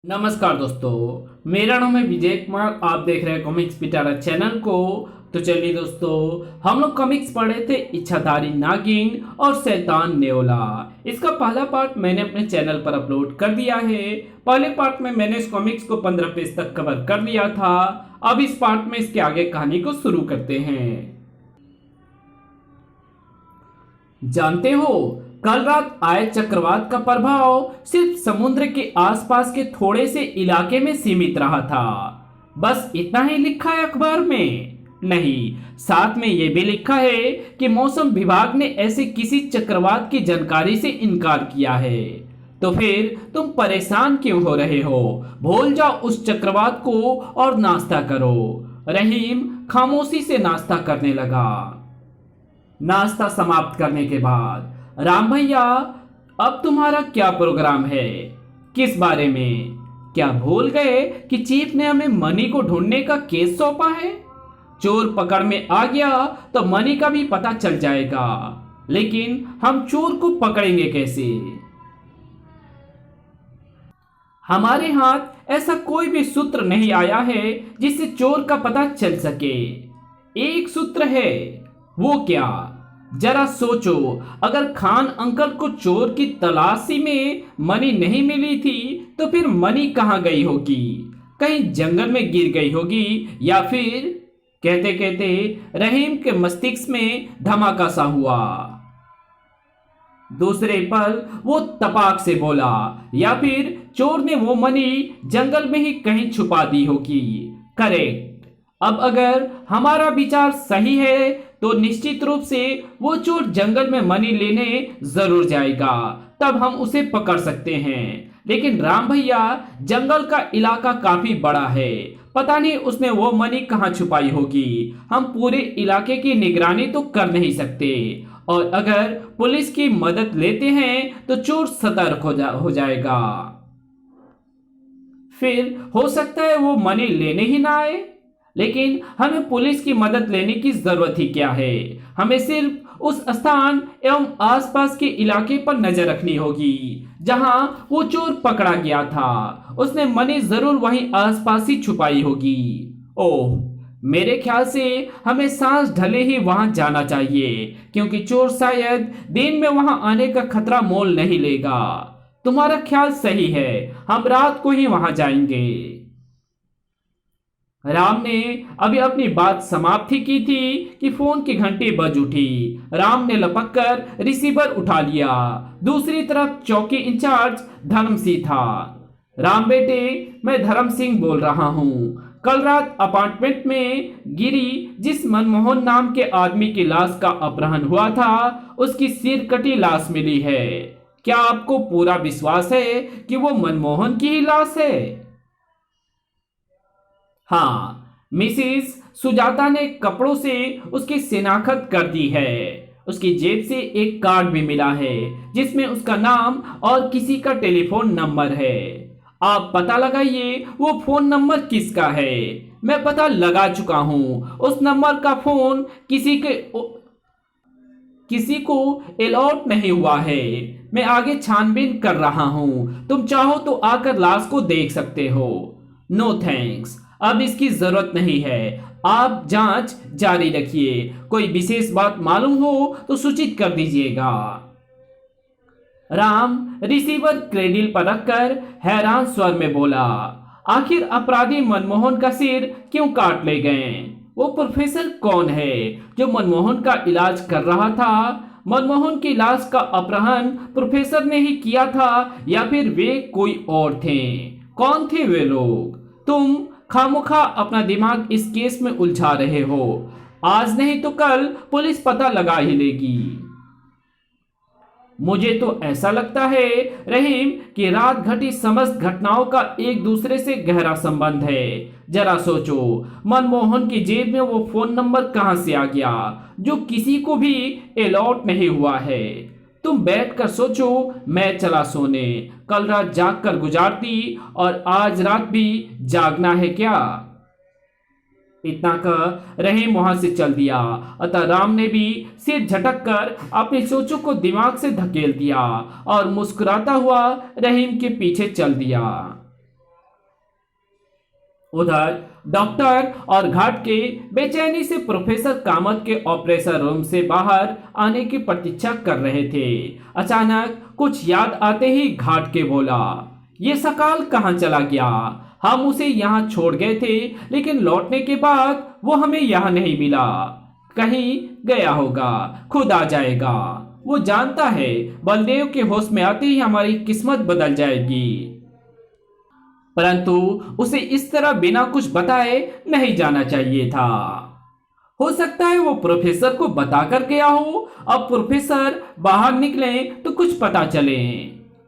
नमस्कार दोस्तों, मेरा नाम है विजय कुमार। आप देख रहे हैं कॉमिक्स पिटारा चैनल को। तो चलिए दोस्तों, हम लोग कॉमिक्स पढ़े थे इच्छाधारी नागिन और शैतान नेओला। इसका पहला पार्ट मैंने अपने चैनल पर अपलोड कर दिया है। पहले पार्ट में मैंने इस कॉमिक्स को 15 पेज तक कवर कर लिया था। अब इस पार्ट में इसके आगे कहानी को शुरू करते हैं। जानते हो, कल रात आए चक्रवात का प्रभाव सिर्फ समुद्र के आसपास के थोड़े से इलाके में सीमित रहा था। बस इतना ही लिखा है अखबार में? नहीं, साथ में यह भी लिखा है कि मौसम विभाग ने ऐसे किसी चक्रवात की जानकारी से इनकार किया है। तो फिर तुम परेशान क्यों हो रहे हो? भूल जाओ उस चक्रवात को और नाश्ता करो। रहीम खामोशी से नाश्ता करने लगा। नाश्ता समाप्त करने के बाद, राम भैया, अब तुम्हारा क्या प्रोग्राम है? किस बारे में? क्या भूल गए कि चीफ ने हमें मनी को ढूंढने का केस सौंपा है? चोर पकड़ में आ गया तो मनी का भी पता चल जाएगा, लेकिन हम चोर को पकड़ेंगे कैसे? हमारे हाथ ऐसा कोई भी सूत्र नहीं आया है जिससे चोर का पता चल सके। एक सूत्र है। वो क्या? जरा सोचो, अगर खान अंकल को चोर की तलाशी में मनी नहीं मिली थी तो फिर मनी कहाँ गई होगी? कहीं जंगल में गिर गई होगी, या फिर... कहते कहते रहीम के मस्तिष्क में धमाका सा हुआ। दूसरे पल वो तपाक से बोला, या फिर चोर ने वो मनी जंगल में ही कहीं छुपा दी होगी। करेक्ट। अब अगर हमारा विचार सही है तो निश्चित रूप से वो चोर जंगल में मनी लेने जरूर जाएगा, तब हम उसे पकड़ सकते हैं। लेकिन राम भैया, जंगल का इलाका काफी बड़ा है, पता नहीं उसने वो मनी कहाँ छुपाई होगी। हम पूरे इलाके की निगरानी तो कर नहीं सकते, और अगर पुलिस की मदद लेते हैं तो चोर सतर्क हो जाएगा। फिर हो सकता है वो मनी लेने ही ना आए। लेकिन हमें पुलिस की मदद लेने की जरूरत ही क्या है? हमें सिर्फ उस स्थान एवं आसपास के इलाके पर नजर रखनी होगी जहां वो चोर पकड़ा गया था। उसने मनी जरूर वहीं आसपास ही छुपाई होगी। ओह, मेरे ख्याल से हमें सांस ढले ही वहां जाना चाहिए, क्योंकि चोर शायद दिन में वहां आने का खतरा मोल नहीं लेगा। तुम्हारा ख्याल सही है, हम रात को ही वहां जाएंगे। राम ने अभी अपनी बात समाप्त ही की थी कि फोन की घंटी बज उठी। राम ने लपक कर रिसीवर उठा लिया। दूसरी तरफ चौकी इंचार्ज धर्म सिंह था। राम बेटे, मैं धर्म सिंह बोल रहा हूँ। कल रात अपार्टमेंट में गिरी जिस मनमोहन नाम के आदमी की लाश का अपहरण हुआ था, उसकी सिर कटी लाश मिली है। क्या आपको पूरा विश्वास है कि वो मनमोहन की ही लाश है? हाँ, मिसिस सुजाता ने कपड़ों से उसकी शिनाख्त कर दी है। उसकी जेब से एक कार्ड भी मिला है जिसमें उसका नाम और किसी का टेलीफोन नंबर है। आप पता लगाइए वो फोन नंबर किसका है। मैं पता लगा चुका हूँ। उस नंबर का फोन किसी को अलॉट नहीं हुआ है। मैं आगे छानबीन कर रहा हूँ। तुम चाहो तो आकर लाश को देख सकते हो। नो थैंक्स, अब इसकी जरूरत नहीं है। आप जांच जारी रखिए। कोई विशेष बात मालूम हो तो सूचित कर दीजिएगा। राम रिसीवर क्रेडिल पर रखकर हैरान स्वर में बोला, आखिर अपराधी मनमोहन का सिर क्यों काट ले गए? वो प्रोफेसर कौन है जो मनमोहन का इलाज कर रहा था? मनमोहन की लाश का अपहरण प्रोफेसर ने ही किया था, या फिर वे कोई और थे? कौन थे वे लोग? तुम खामोखा अपना दिमाग इस केस में उलझा रहे हो। आज नहीं तो कल पुलिस पता लगा ही लेगी। मुझे तो ऐसा लगता है रहीम कि रात घटी समस्त घटनाओं का एक दूसरे से गहरा संबंध है। जरा सोचो, मनमोहन की जेब में वो फोन नंबर कहां से आ गया जो किसी को भी अलॉट नहीं हुआ है? तुम बैठकर सोचो, मैं चला सोने। कल रात जाग कर गुजारती और आज रात भी जागना है क्या? इतना कर रहीम वहां से चल दिया। अतः राम ने भी सिर झटक कर अपनी सोचों को दिमाग से धकेल दिया और मुस्कुराता हुआ रहीम के पीछे चल दिया। उधर डॉक्टर और घाट के बेचैनी से प्रोफेसर कामत के ऑपरेशन रूम से बाहर आने की प्रतीक्षा कर रहे थे। अचानक कुछ याद आते ही घाट के बोला, ये सकाल कहाँ चला गया? हम उसे यहाँ छोड़ गए थे, लेकिन लौटने के बाद वो हमें यहाँ नहीं मिला। कहीं गया होगा, खुद आ जाएगा। वो जानता है बलदेव के होश में आते ही हमारी किस्मत बदल जाएगी। परंतु उसे इस तरह बिना कुछ बताए नहीं जाना चाहिए था। हो सकता है वो प्रोफेसर को बताकर गया हो। अब प्रोफेसर बाहर निकले तो कुछ पता चले।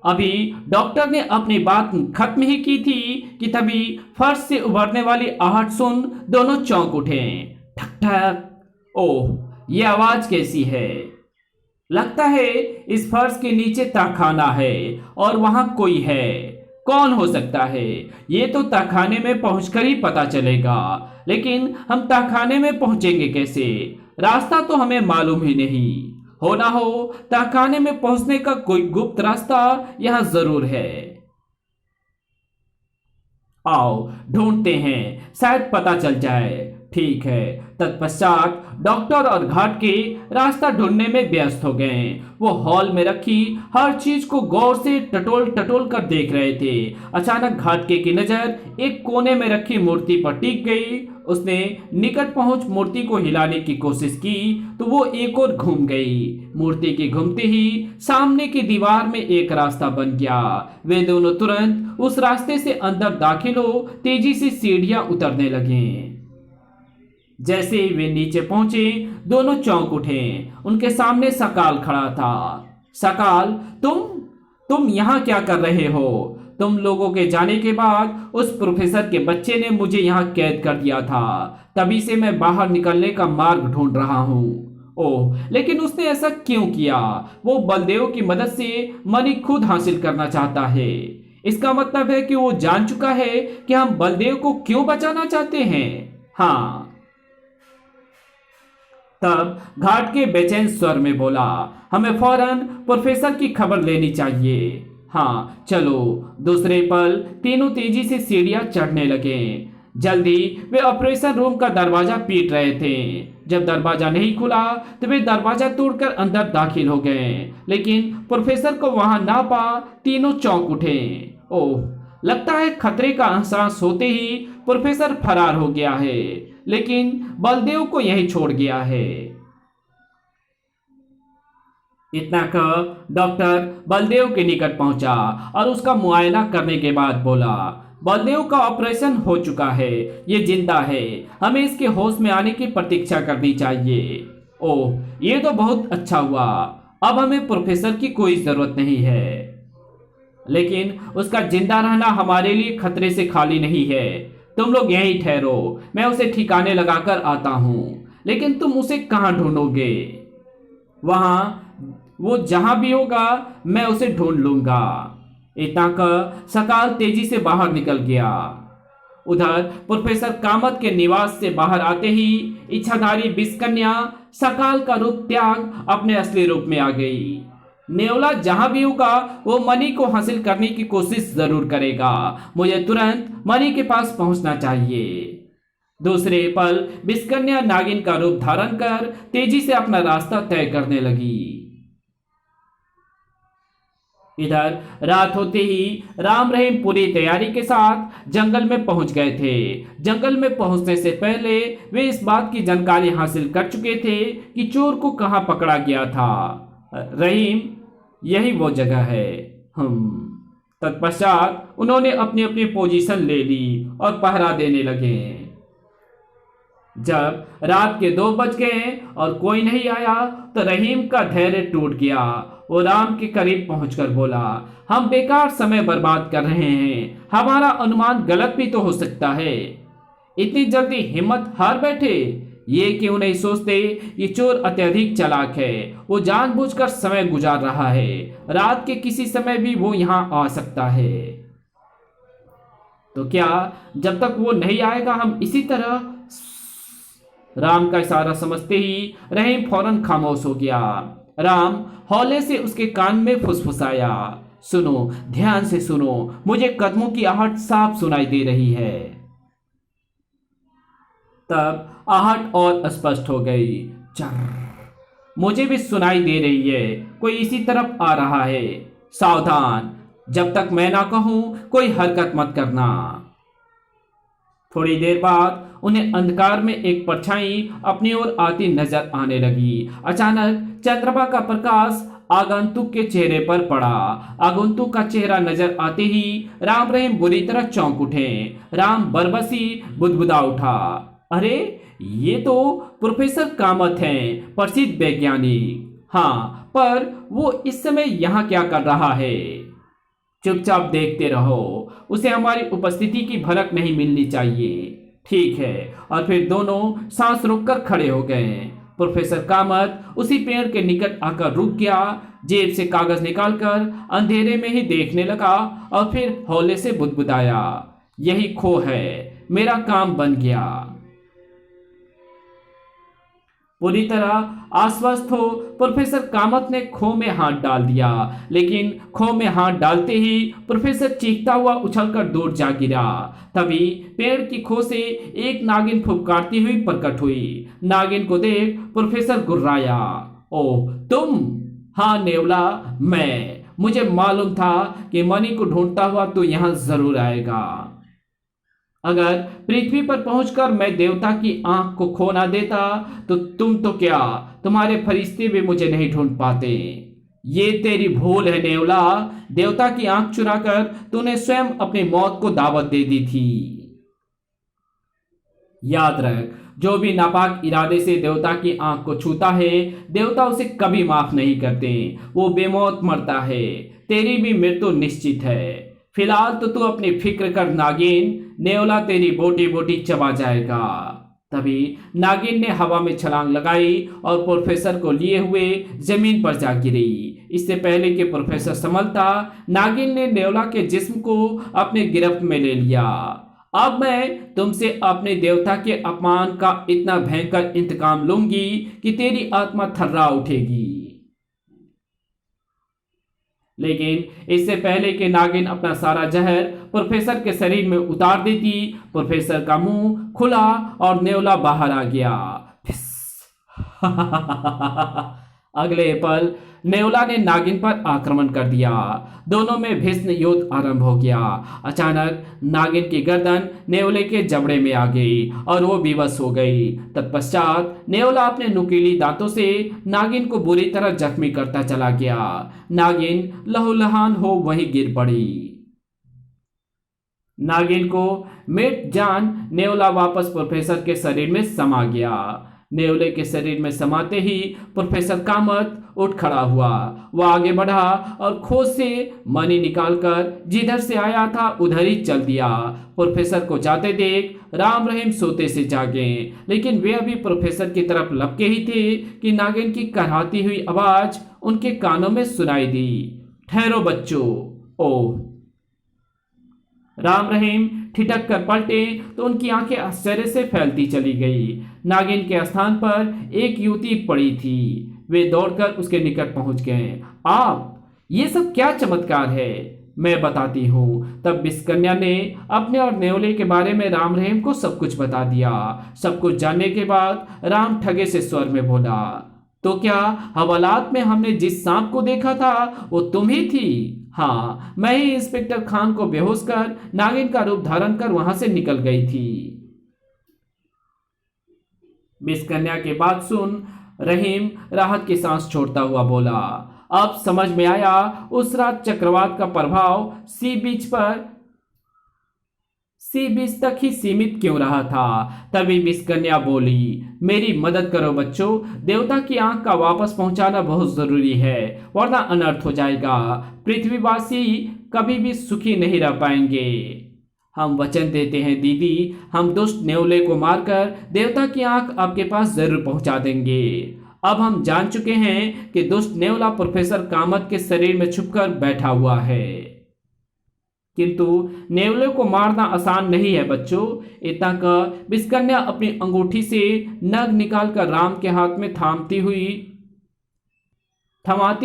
अभी डॉक्टर ने अपनी बात खत्म ही की थी कि तभी फर्श से उभरने वाली आहट सुन दोनों चौंक उठे। ठक ठक। ओह, ये आवाज कैसी है? लगता है इस फर्श के नीचे तहखाना है और वहां कोई है। कौन हो सकता है? ये तो तहखाने में पहुंचकर ही पता चलेगा। लेकिन हम तहखाने में पहुंचेंगे कैसे? रास्ता तो हमें मालूम ही नहीं। हो ना हो तहखाने में पहुंचने का कोई गुप्त रास्ता यहां जरूर है। आओ ढूंढते हैं, शायद पता चल जाए। ठीक है। तत्पश्चात डॉक्टर और घाट के रास्ता ढूंढने में व्यस्त हो गए। वो हॉल में रखी हर चीज को गौर से टटोल टटोल कर देख रहे थे। अचानक घाटके की नजर एक कोने में रखी मूर्ति पर टिक गई। उसने निकट पहुंच मूर्ति को हिलाने की कोशिश की तो वो एक और घूम गई। मूर्ति के घूमते ही सामने की दीवार में एक रास्ता बन गया। वे दोनों तुरंत उस रास्ते से अंदर दाखिल हो तेजी से सीढ़ियां उतरने लगे। जैसे ही वे नीचे पहुंचे दोनों चौंक उठे। उनके सामने सकाल खड़ा था। सकाल, तुम यहाँ क्या कर रहे हो? तुम लोगों के जाने के बाद उस प्रोफेसर के बच्चे ने मुझे यहाँ कैद कर दिया था। तभी से मैं बाहर निकलने का मार्ग ढूंढ रहा हूँ। ओह, लेकिन उसने ऐसा क्यों किया? वो बलदेव की मदद से मनी खुद हासिल करना चाहता है। इसका मतलब है कि वो जान चुका है कि हम बलदेव को क्यों बचाना चाहते हैं। हाँ। तब घाट के बेचैन स्वर में बोला, हमें फौरन प्रोफेसर की खबर लेनी चाहिए। हाँ चलो। दूसरे पल तीनों तेजी से सीढ़ियां चढ़ने लगे। जल्दी वे ऑपरेशन रूम का दरवाजा पीट रहे थे। जब दरवाजा नहीं खुला तो वे दरवाजा तोड़कर अंदर दाखिल हो गए, लेकिन प्रोफेसर को वहां ना पा तीनों चौंक उठे। ओह, लगता है खतरे का एहसास होते ही प्रोफेसर फरार हो गया है, लेकिन बलदेव को यहीं छोड़ गया है। इतना कह डॉक्टर बलदेव के निकट पहुंचा और उसका मुआयना करने के बाद बोला, बलदेव का ऑपरेशन हो चुका है, ये जिंदा है। हमें इसके होश में आने की प्रतीक्षा करनी चाहिए। ओह, ये तो बहुत अच्छा हुआ। अब हमें प्रोफेसर की कोई जरूरत नहीं है, लेकिन उसका जिंदा रहना हमारे लिए खतरे से खाली नहीं है। तुम लोग यहीं ठहरो, मैं उसे ठिकाने लगाकर आता हूं। लेकिन तुम उसे कहां ढूंढोगे? वहां वो जहां भी होगा मैं उसे ढूंढ लूंगा। इतना कर सकाल तेजी से बाहर निकल गया। उधर प्रोफेसर कामत के निवास से बाहर आते ही इच्छाधारी विषकन्या सकाल का रूप त्याग अपने असली रूप में आ गई। नेवला जहां भी होगा वो मनी को हासिल करने की कोशिश जरूर करेगा। मुझे तुरंत मनी के पास पहुंचना चाहिए। दूसरे पल विषकन्या नागिन का रूप धारण कर तेजी से अपना रास्ता तय करने लगी। इधर रात होते ही राम रहीम पूरी तैयारी के साथ जंगल में पहुंच गए थे। जंगल में पहुंचने से पहले वे इस बात की जानकारी हासिल कर चुके थे कि चोर को कहां पकड़ा गया था। रहीम, यही वो जगह है। तत्पश्चात उन्होंने अपनी अपनी पोजीशन ले ली और पहरा देने लगे। जब रात के 2 बज गए और कोई नहीं आया तो रहीम का धैर्य टूट गया। वो राम के करीब पहुंचकर बोला, हम बेकार समय बर्बाद कर रहे हैं। हमारा अनुमान गलत भी तो हो सकता है। इतनी जल्दी हिम्मत हार बैठे? ये क्यों नहीं सोचते ये चोर अत्यधिक चालाक है। वो जानबूझकर समय गुजार रहा है। रात के किसी समय भी वो यहाँ आ सकता है। तो क्या जब तक वो नहीं आएगा हम इसी तरह? राम का इशारा समझते ही रहीम फौरन खामोश हो गया। राम हौले से उसके कान में फुसफुसाया, सुनो, ध्यान से सुनो, मुझे कदमों की आहट साफ सुनाई दे रही है। तब आहट और स्पष्ट हो गई। चर मुझे भी सुनाई दे रही है, कोई इसी तरफ आ रहा है। सावधान, जब तक मैं ना कहूं कोई हरकत मत करना। थोड़ी देर बाद उन्हें अंधकार में एक परछाई अपनी ओर आती नजर आने लगी। अचानक चंद्रमा का प्रकाश आगंतुक के चेहरे पर पड़ा। आगंतुक का चेहरा नजर आते ही राम रहीम बुरी तरह चौंक उठे। राम बरबसी बुदबुदा उठा। अरे, ये तो प्रोफेसर कामत हैं, प्रसिद्ध वैज्ञानिक। हाँ, पर वो इस समय यहाँ क्या कर रहा है? चुपचाप देखते रहो, उसे हमारी उपस्थिति की भनक नहीं मिलनी चाहिए। ठीक है। और फिर दोनों सांस रोककर खड़े हो गए। प्रोफेसर कामत उसी पेड़ के निकट आकर रुक गया, जेब से कागज निकालकर अंधेरे में ही देखने लगा और फिर हौले से बुदबुदाया, यही खो है, मेरा काम बन गया। पूरी तरह आश्वस्त हो प्रोफेसर कामत ने खो में हाथ डाल दिया, लेकिन खो में हाथ डालते ही प्रोफेसर चीखता हुआ उछलकर दूर जा गिरा। तभी पेड़ की खो से एक नागिन फुफकारती हुई प्रकट हुई। नागिन को देख प्रोफेसर गुर्राया। ओह, तुम? हाँ नेवला, मैं। मुझे मालूम था कि मणि को ढूंढता हुआ तू यहां जरूर आएगा। अगर पृथ्वी पर पहुंचकर मैं देवता की आंख को खो ना देता तो तुम तो क्या, तुम्हारे फरिश्ते भी मुझे नहीं ढूंढ पाते। ये तेरी भूल है नेवला, देवता की आंख चुराकर तूने स्वयं अपनी मौत को दावत दे दी थी। याद रख, जो भी नापाक इरादे से देवता की आंख को छूता है, देवता उसे कभी माफ नहीं करते, वो बेमौत मरता है। तेरी भी मृत्यु निश्चित है। फिलहाल तो तू अपनी फिक्र कर नागिन, नेवला तेरी बोटी बोटी चबा जाएगा। तभी नागिन ने हवा में छलांग लगाई और प्रोफेसर को लिए हुए जमीन पर जा गिरी। इससे पहले कि प्रोफेसर संभलता, नागिन ने नेवला के जिस्म को अपने गिरफ्त में ले लिया। अब मैं तुमसे अपने देवता के अपमान का इतना भयंकर इंतकाम लूंगी कि तेरी आत्मा थर्रा उठेगी। लेकिन इससे पहले कि नागिन अपना सारा जहर प्रोफेसर के शरीर में उतार देती, प्रोफेसर का मुंह खुला और नेवला बाहर आ गया। अगले पल नेवला ने नागिन पर आक्रमण कर दिया। दोनों में भीषण युद्ध आरंभ हो गया। अचानक नागिन की गर्दन नेवले के जबड़े में आ गई और वो बेबस हो गई। तत्पश्चात नेवला अपने नुकीली दांतों से नागिन को बुरी तरह जख्मी करता चला गया। नागिन लहूलुहान हो वहीं गिर पड़ी। नागिन को मिट जान नेवला वापस प्रोफेसर के शरीर में समा गया। नेवले के शरीर में समाते ही प्रोफेसर कामत उठ खड़ा हुआ। वह आगे बढ़ा और खोज से मणि निकालकर जिधर से आया था उधर ही चल दिया। प्रोफेसर को जाते देख राम रहीम सोते से जागे, लेकिन वे अभी प्रोफेसर की तरफ लपके ही थे कि नागिन की करहाती हुई आवाज उनके कानों में सुनाई दी। ठहरो बच्चों। ओह! राम रहीम ठिठक कर पलटे तो उनकी आंखें आश्चर्य से फैलती चली गई। नागिन के स्थान पर एक युवती पड़ी थी। वे दौड़कर उसके निकट पहुंच गए। आप, ये सब क्या चमत्कार है? मैं बताती हूँ। तब बिस्कन्या ने अपने और नेवले के बारे में राम रहीम को सब कुछ बता दिया। सब कुछ जानने के बाद राम ठगे से स्वर में बोला, तो क्या हवालात में हमने जिस सांप को देखा था वो तुम ही थी? हाँ, मैं ही इंस्पेक्टर खान को बेहोश कर नागिन का रूप धारण कर वहां से निकल गई थी। बिस्कन्या की बात सुन रहीम राहत की सांस छोड़ता हुआ बोला, अब समझ में आया उस रात चक्रवात का प्रभाव सी बीच तक ही सीमित क्यों रहा था। तभी बिस्कन्या बोली, मेरी मदद करो बच्चों, देवता की आंख का वापस पहुंचाना बहुत जरूरी है, वरना अनर्थ हो जाएगा। पृथ्वीवासी कभी भी सुखी नहीं रह पाएंगे। हम वचन देते हैं दीदी, हम दुष्ट नेवले को मारकर देवता की आंख आपके पास जरूर पहुंचा देंगे। अब हम जान चुके हैं कि दुष्ट नेवला प्रोफेसर कामत के शरीर में छुपकर बैठा हुआ है, किंतु नेवले को मारना आसान नहीं है बच्चों। इतना कह बिस्कन्या अपनी अंगूठी से नग निकालकर राम के हाथ में थमाती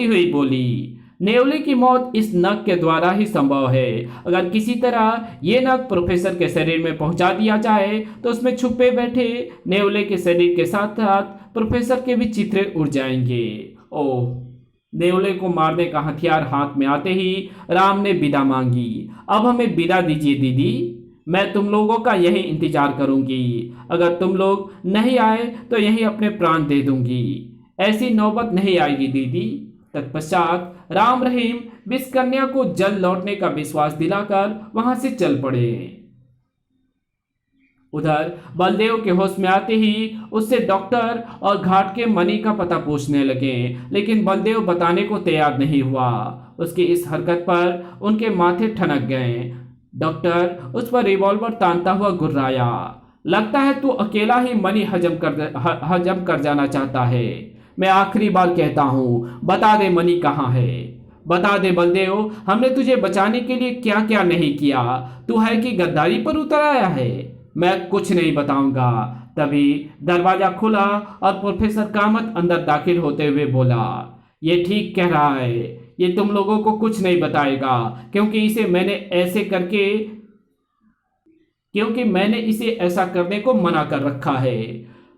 हुई बोली, नेवले की मौत इस नख के द्वारा ही संभव है। अगर किसी तरह ये नख प्रोफेसर के शरीर में पहुंचा दिया जाए तो उसमें छुपे बैठे नेवले के शरीर के साथ साथ प्रोफेसर के भी चित्रे उड़ जाएंगे। ओह! नेवले को मारने का हथियार हाथ में आते ही राम ने विदा मांगी। अब हमें विदा दीजिए दीदी, मैं तुम लोगों का यही इंतजार करूंगी। अगर तुम लोग नहीं आए तो यही अपने प्राण दे दूंगी। ऐसी नौबत नहीं आएगी दीदी। तत्पश्चात राम रहीम विष कन्या को जल्द लौटने का विश्वास दिलाकर वहां से चल पड़े। उधर बलदेव के होश में आते ही उससे डॉक्टर और घाट के मनी का पता पूछने लगे, लेकिन बलदेव बताने को तैयार नहीं हुआ। उसकी इस हरकत पर उनके माथे ठनक गए। डॉक्टर उस पर रिवॉल्वर तानता हुआ गुर्राया। लगता है तू अकेला ही मनी हजम कर जाना चाहता है। मैं आखिरी बार कहता हूँ, बता दे मनी कहाँ है। बता दे बलदेव, हमने तुझे बचाने के लिए क्या क्या नहीं किया। तू है कि गद्दारी पर उतर आया है। मैं कुछ नहीं बताऊंगा। तभी दरवाजा खुला और प्रोफेसर कामत अंदर दाखिल होते हुए बोला, ये ठीक कह रहा है, ये तुम लोगों को कुछ नहीं बताएगा क्योंकि मैंने इसे ऐसा करने को मना कर रखा है।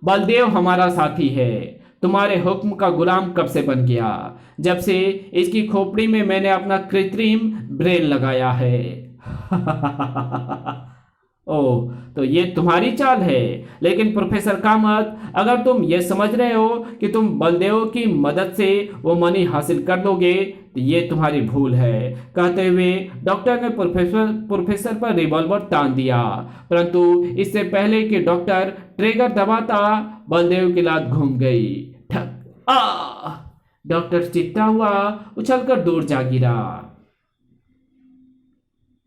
बलदेव हमारा साथी है। तुम्हारे हुक्म का गुलाम कब से बन गया? जब से इसकी खोपड़ी में मैंने अपना कृत्रिम ब्रेन लगाया है। ओह, तो ये तुम्हारी चाल है। लेकिन प्रोफेसर कामत, अगर तुम ये समझ रहे हो कि तुम बलदेव की मदद से वो मनी हासिल कर लोगे तो ये तुम्हारी भूल है। कहते हुए डॉक्टर ने प्रोफेसर पर रिवॉल्वर तान दिया, परंतु इससे पहले कि डॉक्टर ट्रिगर दबाता बलदेव की लात घूम गई। ठक! आ! डॉक्टर चित्ता हुआ उछलकर दूर जा गिरा।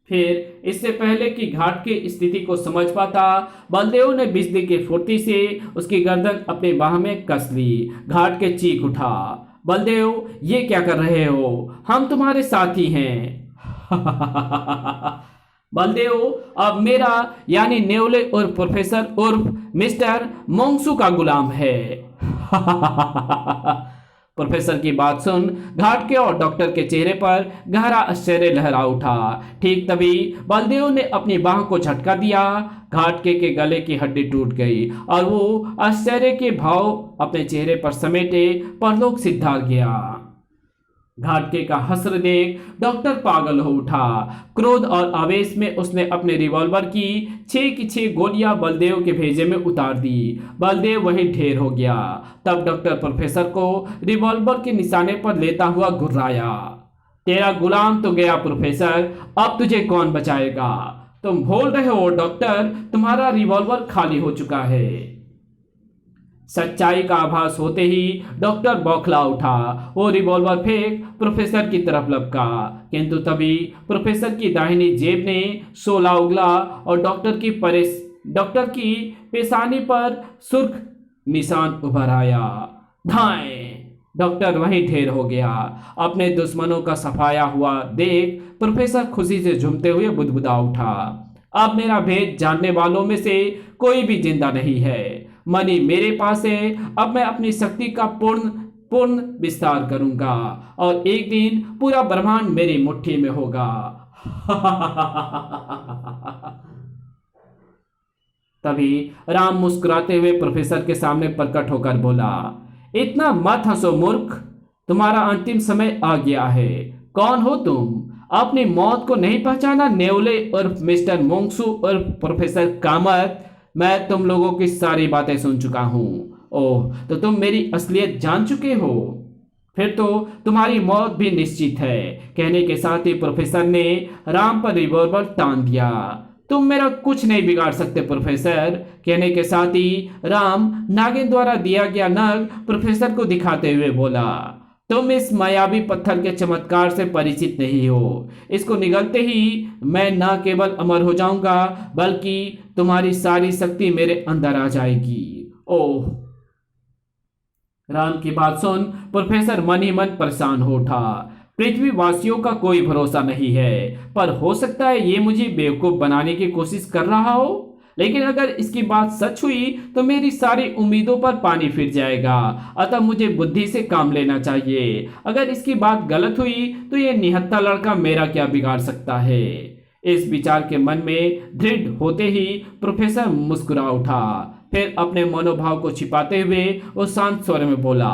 फिर इससे पहले कि घाट की स्थिति को समझ पाता, बलदेव ने बिजली की फुर्ती से उसकी गर्दन अपनी बाह में कस ली। घाट के चीख उठा, बलदेव ये क्या कर रहे हो? हम तुम्हारे साथी हैं। बलदेव अब मेरा यानी नेवले उर्फ प्रोफेसर उर्फ मिस्टर मोंगसू का गुलाम है। प्रोफेसर की बात सुन घाट के और डॉक्टर के चेहरे पर गहरा आश्चर्य लहरा उठा। ठीक तभी बलदेव ने अपनी बाह को झटका दिया। घाट के गले की हड्डी टूट गई और वो आश्चर्य के भाव अपने चेहरे पर समेटे परलोक सिद्धार्थ गया। घाटके का हश्र देख डॉक्टर पागल हो उठा। क्रोध और आवेश में उसने अपने रिवॉल्वर की 6 की 6 गोलियां बलदेव के भेजे में उतार दी। बलदेव वहीं ढेर हो गया। तब डॉक्टर प्रोफेसर को रिवॉल्वर के निशाने पर लेता हुआ घुर्राया। तेरा गुलाम तो गया प्रोफेसर, अब तुझे कौन बचाएगा? तुम भूल रहे हो डॉक्टर, तुम्हारा रिवॉल्वर खाली हो चुका है। सच्चाई का आभास होते ही डॉक्टर बौखला उठा। वो रिवॉल्वर फेंक प्रोफेसर की तरफ लपका, किंतु तभी प्रोफेसर की दाहिनी जेब ने शोला उगला और डॉक्टर की पेशानी पर सुर्ख निशान उभर आया। धाएं! डॉक्टर वहीं ढेर हो गया। अपने दुश्मनों का सफाया हुआ देख प्रोफेसर खुशी से झूमते हुए बुदबुदा उठा। अब मेरा भेद जानने वालों में से कोई भी जिंदा नहीं है। मनी मेरे पास है। अब मैं अपनी शक्ति का पूर्ण विस्तार करूंगा और एक दिन पूरा ब्रह्मांड मेरी मुट्ठी में होगा। तभी राम मुस्कुराते हुए प्रोफेसर के सामने प्रकट होकर बोला, इतना मत हंसो मूर्ख, तुम्हारा अंतिम समय आ गया है। कौन हो तुम? अपनी मौत को नहीं पहचाना? नेवले उर्फ मिस्टर मोंगसू उर्फ प्रोफेसर कामत। मैं तुम लोगों की सारी बातें सुन चुका हूं। ओह, तो तुम मेरी असलियत जान चुके हो? फिर तो तुम्हारी मौत भी निश्चित है। कहने के साथ ही प्रोफेसर ने राम पर रिवॉल्वर तान दिया। तुम मेरा कुछ नहीं बिगाड़ सकते प्रोफेसर। कहने के साथ ही राम नागिन द्वारा दिया गया नग प्रोफेसर को दिखाते हुए बोला, तुम इस मायावी पत्थर के चमत्कार से परिचित नहीं हो। इसको निगलते ही मैं न केवल अमर हो जाऊंगा बल्कि तुम्हारी सारी शक्ति मेरे अंदर आ जाएगी। ओह! राम की बात सुन प्रोफेसर मन ही मन परेशान हो उठा। पृथ्वीवासियों का कोई भरोसा नहीं है, पर हो सकता है ये मुझे बेवकूफ बनाने की कोशिश कर रहा हो। लेकिन अगर इसकी बात सच हुई तो मेरी सारी उम्मीदों पर पानी फिर जाएगा। अतः मुझे बुद्धि से काम लेना चाहिए। अगर इसकी बात गलत हुई तो ये निहत्था लड़का मेरा क्या बिगाड़ सकता है। इस विचार के मन में दृढ़ होते ही प्रोफेसर मुस्कुरा उठा। फिर अपने मनोभाव को छिपाते हुए वो शांत स्वर में बोला,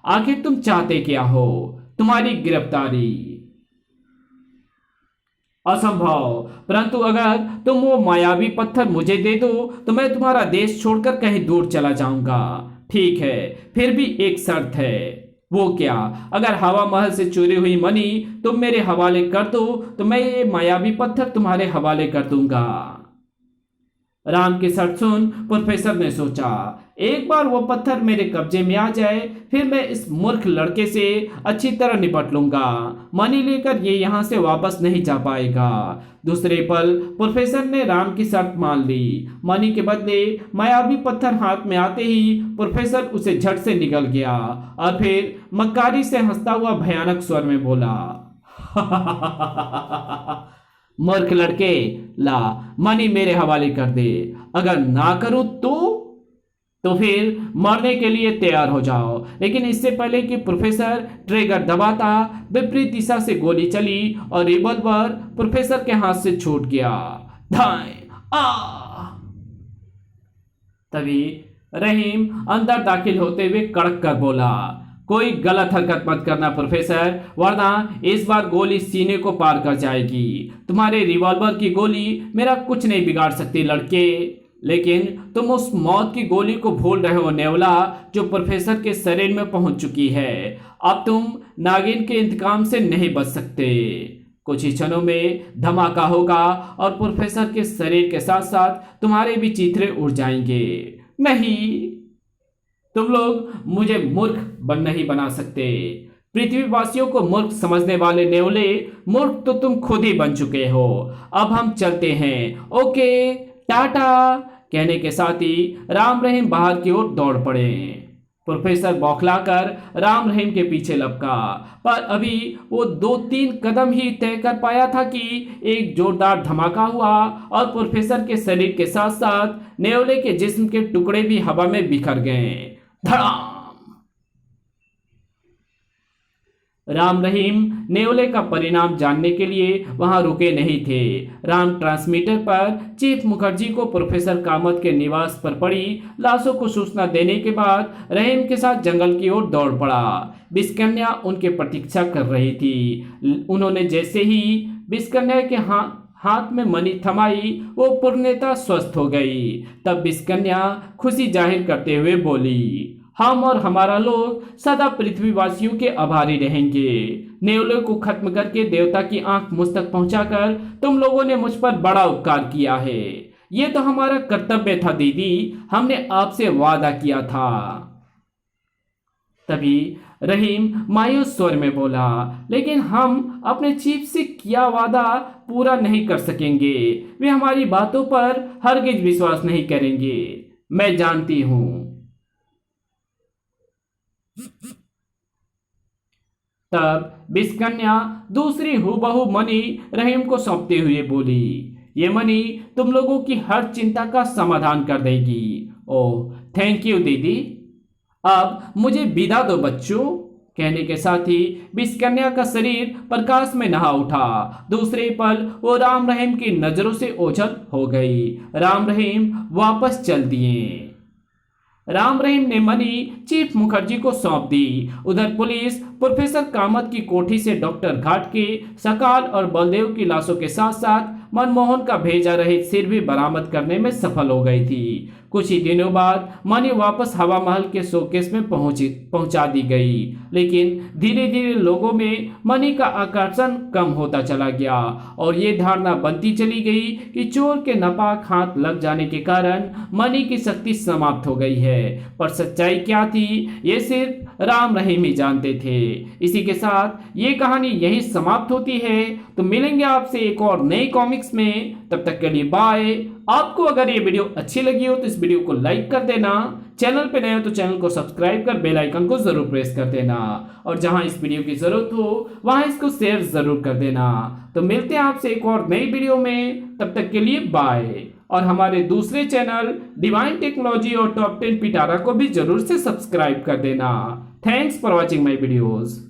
आखिर तुम चाहते क्या हो? तुम्हारी गिरफ्तारी असंभव, परंतु अगर तुम वो मायावी पत्थर मुझे दे दो तो मैं तुम्हारा देश छोड़कर कहीं दूर चला जाऊंगा। ठीक है, फिर भी एक शर्त है। वो क्या? अगर हवा महल से चोरी हुई मनी तुम मेरे हवाले कर दो तो मैं ये मायावी पत्थर तुम्हारे हवाले कर दूंगा। राम की शर्त सुन प्रोफेसर ने सोचा, एक बार वो पत्थर मेरे कब्जे में आ जाए फिर मैं इस मूर्ख लड़के से अच्छी तरह निपट लूंगा। मनी लेकर ये यहाँ से वापस नहीं जा पाएगा। दूसरे पल प्रोफेसर ने राम की शर्त मान ली। मनी के बदले मायावी पत्थर हाथ में आते ही प्रोफेसर उसे झट से निकल गया और फिर मक्कारी से हंसता हुआ भयानक स्वर में बोला, मूर्ख लड़के, ला मनी मेरे हवाले कर दे। अगर ना करूं तो फिर मरने के लिए तैयार हो जाओ। लेकिन इससे पहले कि प्रोफेसर ट्रिगर दबाता विपरीत दिशा से गोली चली और रिवॉल्वर प्रोफेसर के हाथ से छूट गया। धाए आ तभी रहीम अंदर दाखिल होते हुए कड़क कर बोला, कोई गलत हरकत मत करना प्रोफेसर, वरना इस बार गोली सीने को पार कर जाएगी। तुम्हारे रिवॉल्वर की गोली मेरा कुछ नहीं बिगाड़ सकती लड़के। लेकिन तुम उस मौत की गोली को भूल रहे हो नेवला, जो प्रोफेसर के शरीर में पहुंच चुकी है। अब तुम नागिन के इंतकाम से नहीं बच सकते। कुछ ही क्षणों में धमाका होगा और प्रोफेसर के शरीर के साथ साथ तुम्हारे भी चीथड़े उड़ जाएंगे। नहीं, तुम लोग मुझे मूर्ख नहीं बना सकते। पृथ्वीवासियों को मूर्ख समझने वाले नेवले, मूर्ख तो तुम खुद ही बन चुके हो। अब हम चलते हैं, ओके, टाटा। कहने के साथ ही राम रहीम बाहर की ओर दौड़ पड़े। प्रोफेसर बौखलाकर राम रहीम के पीछे लपका, पर अभी वो 2-3 कदम ही तय कर पाया था कि एक जोरदार धमाका हुआ और प्रोफेसर के शरीर के साथ साथ नेवले के जिस्म के टुकड़े भी हवा में बिखर गए। धड़ाम! राम रहीम नेवले का परिणाम जानने के लिए वहां रुके नहीं थे। राम ट्रांसमीटर पर चीफ मुखर्जी को प्रोफेसर कामत के निवास पर पड़ी लाशों को सूचना देने के बाद रहीम के साथ जंगल की ओर दौड़ पड़ा। बिस्कन्या उनके प्रतीक्षा कर रही थी। उन्होंने जैसे ही बिस्कन्या के हाथ में मनी थमाई वो पूर्णतः स्वस्थ हो गई। तब बिस्कन्या खुशी जाहिर करते हुए बोली, हम और हमारा लोग सदा पृथ्वीवासियों के आभारी रहेंगे। नेवले को खत्म करके देवता की आंख मुझ तक पहुंचाकर तुम लोगों ने मुझ पर बड़ा उपकार किया है। ये तो हमारा कर्तव्य था दीदी, हमने आपसे वादा किया था। तभी रहीम मायूस स्वर में बोला, लेकिन हम अपने चीफ से किया वादा पूरा नहीं कर सकेंगे। वे हमारी बातों पर हरगिज विश्वास नहीं करेंगे, मैं जानती हूं। तब बिस्कन्या दूसरी हूबहू मनी रहीम को सौंपते हुए बोली, ये मनी तुम लोगों की हर चिंता का समाधान कर देगी। ओह थैंक यू दीदी, अब मुझे विदा दो बच्चों। कहने के साथ ही बिस्कन्या का शरीर प्रकाश में नहा उठा। दूसरे पल वो राम रहीम की नजरों से ओझल हो गई। राम रहीम वापस चल दिए। राम रहीम ने मनी चीफ मुखर्जी को सौंप दी। उधर पुलिस प्रोफेसर कामत की कोठी से डॉक्टर घाट के सकाल और बलदेव की लाशों के साथ साथ मनमोहन का भेजा रहित सिर भी बरामद करने में सफल हो गई थी। कुछ ही दिनों बाद मनी वापस हवा महल के शोकेस में पहुंचा दी गई। लेकिन धीरे धीरे लोगों में मनी का आकर्षण कम होता चला गया और ये धारणा बनती चली गई कि चोर के नापाक हाथ लग जाने के कारण मनी की शक्ति समाप्त हो गई है। पर सच्चाई क्या थी ये सिर्फ राम रहीम ही जानते थे। इसी के साथ ये कहानी यही समाप्त होती है। तो मिलेंगे आपसे एक और नई कॉमिक्स में, तब तक के लिए बाय। आपको अगर ये वीडियो अच्छी लगी हो तो इस वीडियो को लाइक कर देना, चैनल पे नए हो तो चैनल को सब्सक्राइब कर बेल आइकन को जरूर प्रेस कर देना और जहां इस वीडियो की जरूरत हो वहां इसको शेयर जरूर कर देना। तो मिलते हैं आपसे एक और नई वीडियो में, तब तक के लिए बाय। और हमारे दूसरे चैनल डिवाइन टेक्नोलॉजी और टॉप 10 पिटारा को भी जरूर से सब्सक्राइब कर देना। Thanks for watching my videos.